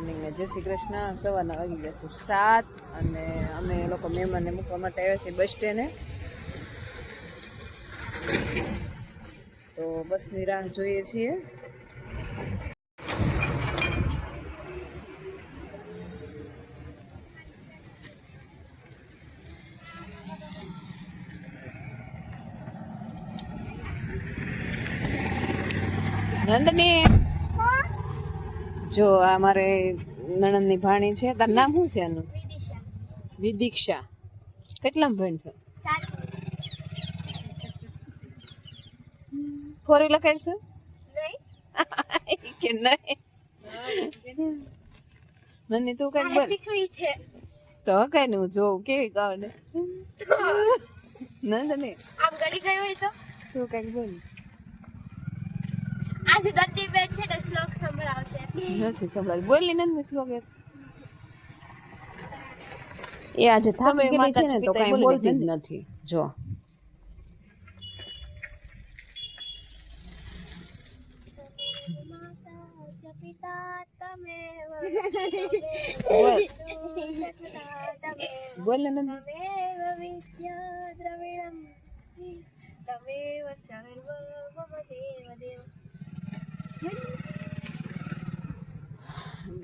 Morning ને જય શ્રી કૃષ્ણ. સવારના વાગી ગયા છે 7 અને અમે લોકો મહેમાનને મૂકવા માટે આવ્યા છીએ બસ સ્ટેન્ડે. તો બસની રાહ જોઈએ છીએ. નંદની જો આ મારે નણંદની ભાણી છે. તારું નામ શું છે એનું? વિદિક્ષા. કેટલામાં ભણ છે? ફોરી લખાય છે કે નહીં? નંદની તું કઈ બોલ શીખવી છે તો કઈ નહીં હું જોઉં કેવી ગાવને. નંદની આમ ગડી ગયો હોય તો તું કઈક બોલ. આજે દત્તી બેન છે ને શ્લોક સંભળાવશે. નથી સંભળાય. બોલી નંદની શ્લોક એ આજે થાકી ગયેલી છે ને તો કઈ બોલતી જ નથી. જો પિતા તમે બોલ ને નંદની. તમેવ વિદ્યા દ્રવિણમ તમેવ સર્વ મમ દેવ દેવ.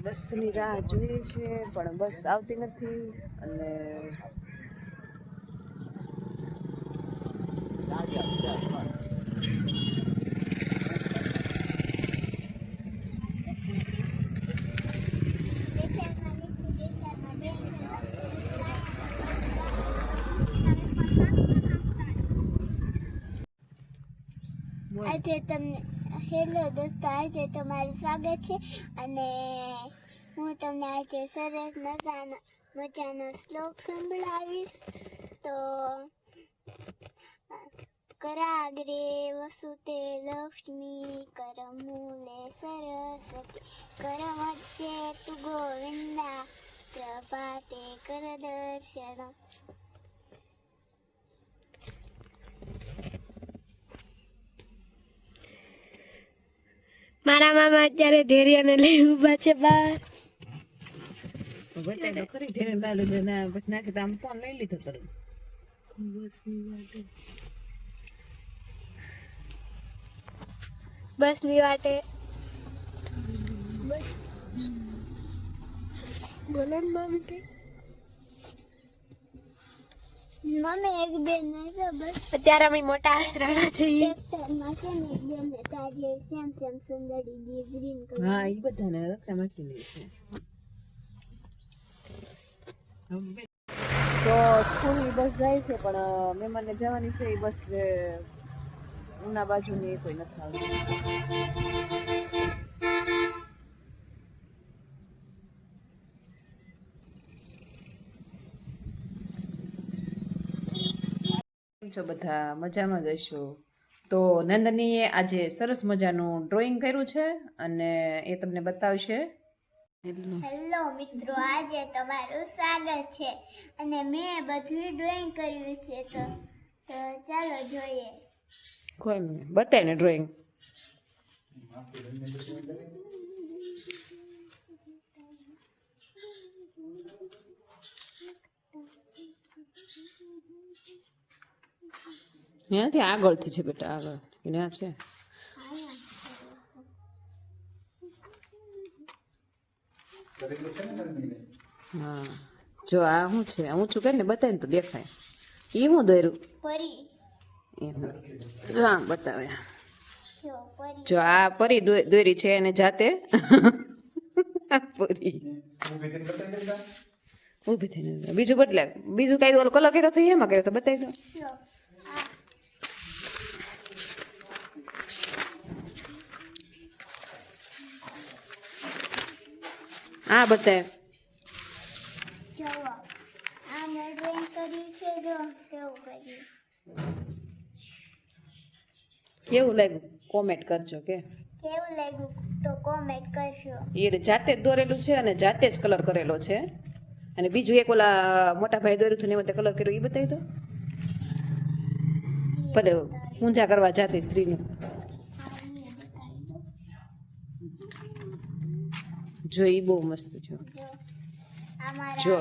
બસની રાહ જોઈએ છે પણ બસ આવતી નથી. અને આજે તમને હેલો દોસ્તો, આજે તમારું સ્વાગત છે અને હું તમને આજે સરસ મજાનો શ્લોક સંભળાવીશ. તો કરાગ્રે વસુતે લક્ષ્મી કરમૂલે સરસ્વતી કરમધ્યે તુ ગોવિંદા પ્રભાતે કરદર્શન. મારા મામા અત્યારે ધૈર્યને લઈ ઊભા છે બહાર. બતાવી દો ખરી ધીરે બાજુ ના પછી નાખી તો આમ ફોન લઈ લીધો તરત. બસની વાટે બોલો ને મમ્મી કે મમ્મી એક બેન નહીં બસ અત્યારે અમે મોટા આસરાણા છીએ. ટ્રેક્ટરમાં છે ને એક બેન ને તાજે સેમ સુંદરી દી ગ્રીન કલર. હા એ બધાને રક્ષા માસી લે છે. તો સ્કૂલની બસ જાય છે પણ મહેમાનને જવાની છે એ બસ ઉના બાજુની કોઈ નથી આવતી. કેમ છો બધા? મજામાં જ હશો. તો નંદનીએ આજે સરસ મજાનું ડ્રોઈંગ કર્યું છે અને એ તમને બતાવશે. હેલો મિત્રો, આજે તમારું સ્વાગત છે અને મેં બધું ડ્રોઈંગ કર્યું છે. તો ચાલો જોઈએ. કોઈ નહીં બતાય ને ડ્રોઈંગ. ત્યાંથી આગળથી છે બેટા, આગળ ત્યાં છે. હા જો આ શું છે? ઊંચું કરીને બતાય ને તો દેખાય. એ હું દોર્યું પરી. જો આમ બતાવે. જો પરી. જો આ પરી દોરી છે એને જાતે. પરી ઊભી થઈને બીજું બદલાય. બીજું કઈ ઓલો કલર કર્યો થઈ એમાં કર્યો તો બતાવી દો. જો આ બતાય. જુઓ આ મેં ડ્રોઈંગ કર્યું છે. જો કેવું કર્યું. કેવું લાગ્યું કોમેન્ટ કરજો. કે કેવું લાગ્યું તો કોમેન્ટ કરશો. એ જાતે જ દોરેલું છે અને જાતે જ કલર કરેલો છે. અને બીજું એક ઓલા મોટા ભાઈ દોર્યું હતું ને એમાં કલર કર્યો એ બતાવી દો. ભલે પૂજા કરવા જાતી સ્ત્રીનું. જો ઈ બહુ મસ્ત છે. જો અમારા જો.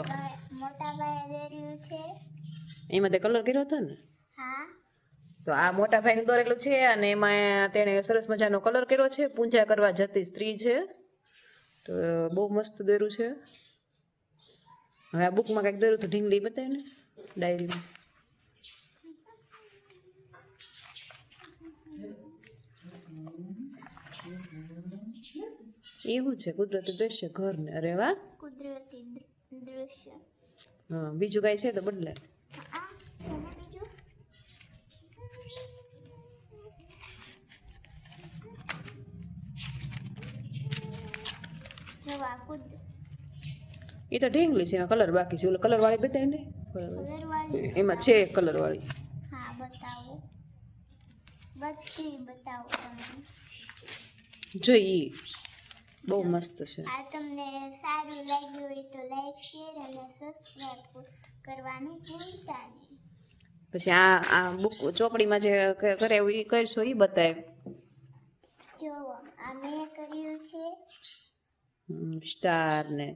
મોટા ભાઈ દોર્યું છે. એમાં તે કલર કર્યો હતો ને, હા તો આ મોટા ભાઈનું દોરેલું છે અને એમાં તેણે સરસ મજાનો કલર કર્યો છે. પૂજા કરવા જતી સ્ત્રી છે, તો બહુ મસ્ત દોર્યું છે. હવે આ બુકમાં કંઈક દોર્યું તો ઢીંગલી બતાવે ને ડાયરીમાં. એવું છે કુદરતી દ્રશ્ય ઘર ને. અરે વાહ. કુદરતી દૃશ્ય. હા, બીજું કાંઈ છે તો બદલે. આ છે ને બીજું. જવા એ તો ઢીંગલી છે, એમાં કલર બાકી છે. ઓલો કલર વાળી બતાવે ને, કલરવાળી. એમાં છે કલર વાળી. હા બતાવો, બધી બતાવો તમે. જો ઈ બહુ મસ્ત છે. આ તમને સારું લાગ્યું હોય તો લાઈક શેર અને સબસ્ક્રાઇબ કરવાનું ભૂલતા નહીં. પછી આ બુક ચોપડીમાં જે કરાવ્યું એ કરશો એ બતાવે. જુઓ આ મેં કર્યું છે. સ્ટાર ને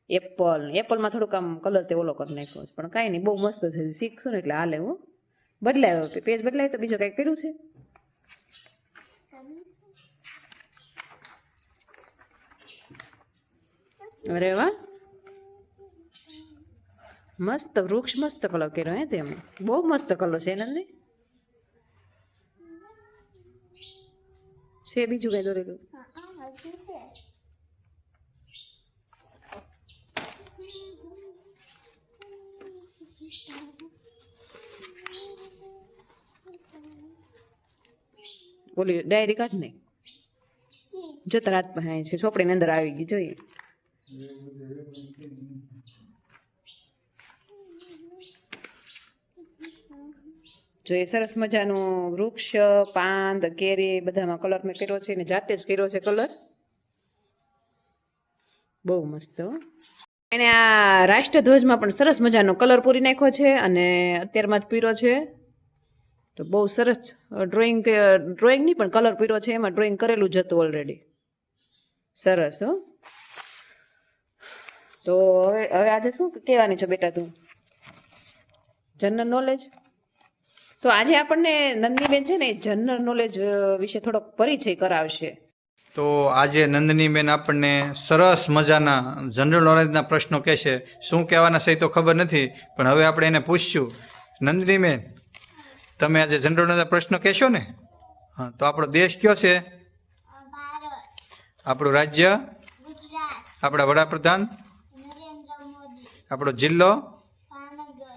એપલમાં થોડુંક આમ કલર તે ઓલો કરી નાખ્યો છે, પણ કાંઈ નહીં, બહુ મસ્ત છે. શીખશો ને એટલે હાલે. હું બદલાયો પેજ બદલાય તો બીજું કંઈક કર્યું છે. અરે વાહ, મસ્ત વૃક્ષ, મસ્ત કલર કર્યો હે તેમાં. બહુ મસ્ત કલર છે નંદી. છે બીજું કઈ દોરેલું? હા હજુ છે. ઓલી ડાયરી કાઢ ને જતા રાત પાસે છે, ચોપડીની અંદર આવી ગઈ. જોઈએ જોઈએ સરસ મજાનું વૃક્ષ, પાંદ, કેરી બધામાં કલર મેં કર્યો છે ને જાતે જ કર્યો છે કલર. બહુ મસ્ત હો. એણે આ રાષ્ટ્રધ્વજમાં પણ સરસ મજાનો કલર પૂરી નાખ્યો છે અને અત્યારમાં જ પીરો છે. તો બહુ સરસ ડ્રોઈંગ નહીં પણ કલર પીરો છે, એમાં ડ્રોઈંગ કરેલું જ હતું ઓલરેડી. સરસ હો. તો હવે આજે શું કહેવાની છે બેટા તું? General knowledge. તો આજે આપણને નંદનીબેન છે ને જનરલ નોલેજ વિશે થોડોક પરિચય કરાવશે. તો આજે નંદનીબેન આપણને સરસ મજાના જનરલ નોલેજના પ્રશ્નો કહેશે. શું કહેવાના છે તો ખબર નથી, પણ હવે આપણે એને પૂછશું. નંદનીબેન, તમે આજે જનરલ નોલેજના પ્રશ્નો કહેશો ને? હા, તો આપણો દેશ કયો છે? ભારત, આપણું રાજ્ય? ગુજરાત, આપણા વડાપ્રધાન? નરેન્દ્ર મોદી, આપણો જિલ્લો? ભાવનગર,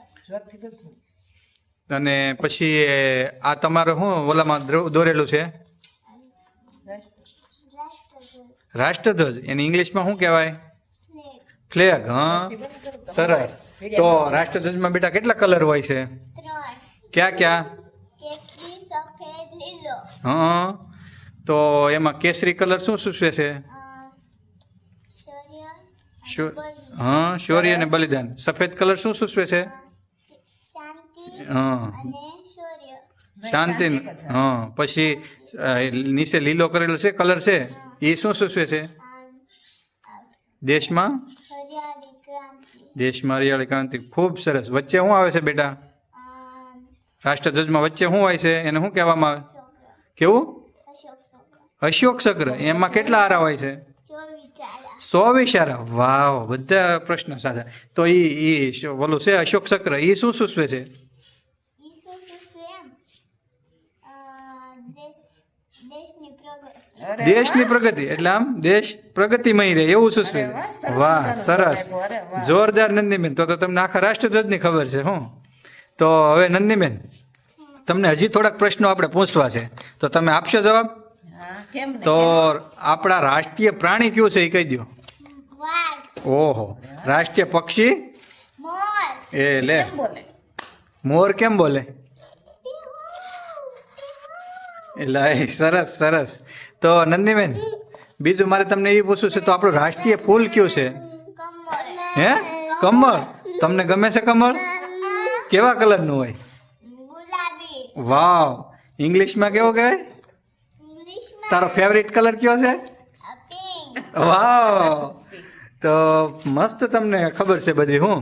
અને પછી આ તમારું શું ઓલામાં દોરેલું છે? રાષ્ટ્રધ્વજ, રાષ્ટ્રધ્વજ. એને ઇંગ્લિશમાં શું કહેવાય? Flag, flag. હા, સરસ. તો રાષ્ટ્રધ્વજમાં બેટા કેટલા કલર હોય છે? 3, ક્યાં ક્યાં? કેસરી, સફેદ, લીલો. હા, તો એમાં કેસરી કલર શું સૂચવે છે? શૌર્ય, હા, શૌર્ય અને બલિદાન. સફેદ કલર શું સૂચવે છે? શાંતિ હા, અને શૌર્ય. શાંતિ. હા, પછી નીચે લીલો કરેલો છે કલર છે, એ શું સૂચવે છે? દેશમાં હરિયાળી ક્રાંતિ. દેશમાં હરિયાળી ક્રાંતિ. ખૂબ સરસ. વચ્ચે શું આવે છે બેટા? રાષ્ટ્રધ્વજમાં વચ્ચે શું હોય છે? એને શું કહેવામાં આવે? ચક્ર, કેવું? અશોક ચક્ર. અશોક ચક્ર. એમાં કેટલા આરા હોય છે? 24 ચારા. 24 આરા. વાવ, બધા પ્રશ્નો સાચા. તો ઈ બોલું છે અશોક ચક્ર, એ શું સૂચવે છે? ઈસુ એમ દેશની પ્રગતિ. દેશની પ્રગતિ. એટલે આમ દેશ પ્રગતિમય રહે એવું સૂચવે છે. વાહ, સરસ, જોરદાર નંદીબેન. તો તમને આખા રાષ્ટ્રધ્વજની ખબર છે. હું તો હવે નંદીબેન, તમને હજી થોડાક પ્રશ્નો આપણે પૂછવા છે, તો તમે આપશો જવાબ? તો આપણા રાષ્ટ્રીય પ્રાણી કયું છે એ કહી દો. વાઘ, ઓહો. રાષ્ટ્રીય પક્ષી? મોર, એ લે, મોર કેમ બોલે? એટલે સરસ સરસ. તો નંદીબેન, બીજું મારે તમને એ પૂછવું છે, તો આપણું રાષ્ટ્રીય ફૂલ કયું છે? કમળ, હે? કમળ. તમને ગમે છે કમળ? કેવા કલરનું હોય? ગુલાબી. વાવ. ઇંગ્લિશમાં કેવો કહેવાય? ઇંગ્લિશમાં તારો ફેવરિટ કલર કયો છે? પિંક. વાવ, તો મસ્ત તમને ખબર છે બધી હું.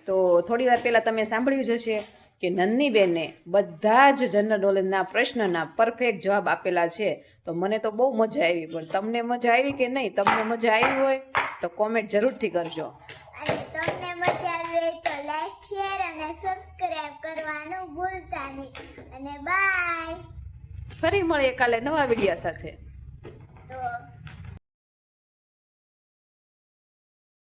તો થોડી વાર પહેલા તમે સાંભળ્યું જ હશે કે નન્ની બેને બધા જ જનરલ નોલેજના પ્રશ્નના પરફેક્ટ જવાબ આપેલા છે. તો મને તો બહુ મજા આવી, પણ તમને મજા આવી કે નહીં? તમને મજા આવી હોય તો કોમેન્ટ જરૂરથી કરજો. અને તમને મજા આવી હોય તો લાઈક શેર અને સબસ્ક્રાઇબ કરવાનું ભૂલતા નહીં. અને બાય. ફરી મળીએ કાલે નવા વિડીયો સાથે.